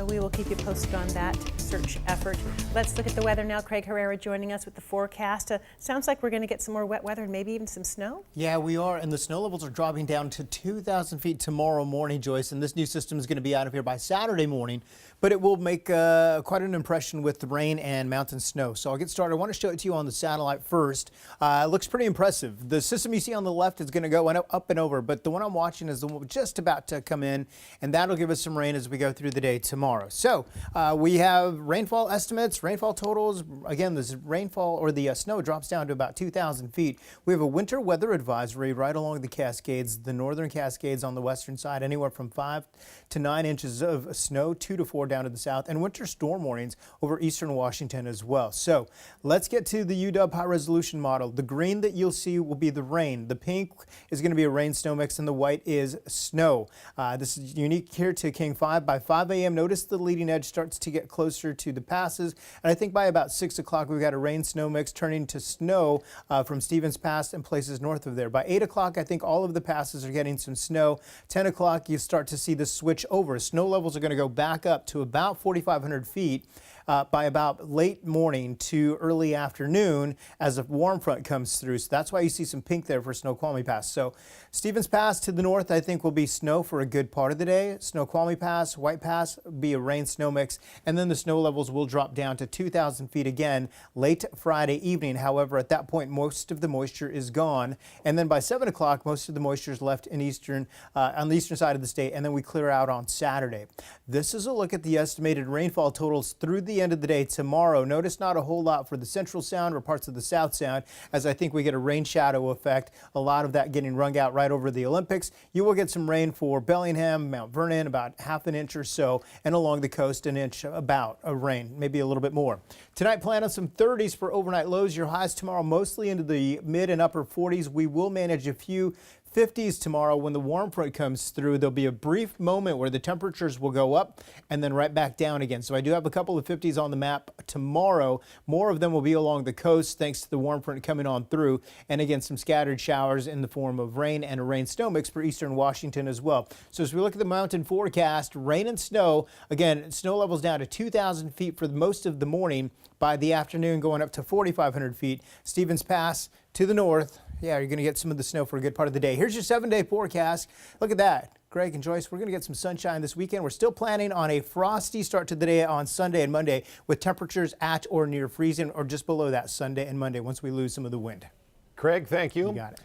So we will keep you posted on that search effort. Let's look at the weather now. Craig Herrera joining us with the forecast. Sounds like we're going to get some more wet weather and maybe even some snow. Yeah, we are, and the snow levels are dropping down to 2,000 feet tomorrow morning, Joyce, and this new system is going to be out of here by Saturday morning, but it will make quite an impression with the rain and mountain snow. So I'll get started. I want to show it to you on the satellite first. It looks pretty impressive. The system you see on the left is going to go up and over, but the one I'm watching is the one just about to come in, and that'll give us some rain as we go through the day tomorrow. So we have rainfall estimates, rainfall totals. Again, this rainfall or the snow drops down to about 2,000 feet. We have a winter weather advisory right along the Cascades, the northern Cascades on the western side, anywhere from 5 to 9 inches of snow, 2 to 4 down to the south, and winter storm warnings over eastern Washington as well. So let's get to the UW high resolution model. The green that you'll see will be the rain. The pink is going to be a rain snow mix, and the white is snow. This is unique here to King 5. By 5 a.m., notice the leading edge starts to get closer to the passes, and I think by about 6 o'clock we've got a rain snow mix turning to snow from Stevens Pass and places north of there. By 8 o'clock, I think all of the passes are getting some snow. 10 o'clock, you start to see the switch over. Snow levels are going to go back up to about 4,500 feet by about late morning to early afternoon as a warm front comes through. So that's why you see some pink there for Snoqualmie Pass. So Stevens Pass to the north, I think, will be snow for a good part of the day. Snoqualmie Pass, White Pass, be a rain snow mix. And then the snow levels will drop down to 2,000 feet again late Friday evening. However, at that point, most of the moisture is gone. And then by 7 o'clock, most of the moisture is left in on the eastern side of the state. And then we clear out on Saturday. This is a look at the estimated rainfall totals through the end of the day tomorrow. Notice not a whole lot for the Central Sound or parts of the South Sound, as I think we get a rain shadow effect. A lot of that getting wrung out right over the Olympics. You will get some rain for Bellingham, Mount Vernon, about half an inch or so, and along the coast an inch about of rain, maybe a little bit more. Tonight, plan on some 30s for overnight lows. Your highs tomorrow mostly into the mid and upper 40s. We will manage a few 50s tomorrow when the warm front comes through. There'll be a brief moment where the temperatures will go up and then right back down again. So I do have a couple of 50s on the map tomorrow. More of them will be along the coast thanks to the warm front coming on through. And again, some scattered showers in the form of rain and a rain snow mix for eastern Washington as well. So as we look at the mountain forecast, rain and snow, again, snow levels down to 2,000 feet for most of the morning. By the afternoon, going up to 4,500 feet. Stevens Pass to the north. Yeah, you're going to get some of the snow for a good part of the day. Here's your 7-day forecast. Look at that. Greg and Joyce, we're going to get some sunshine this weekend. We're still planning on a frosty start to the day on Sunday and Monday with temperatures at or near freezing or just below that Sunday and Monday once we lose some of the wind. Craig, thank you. You got it.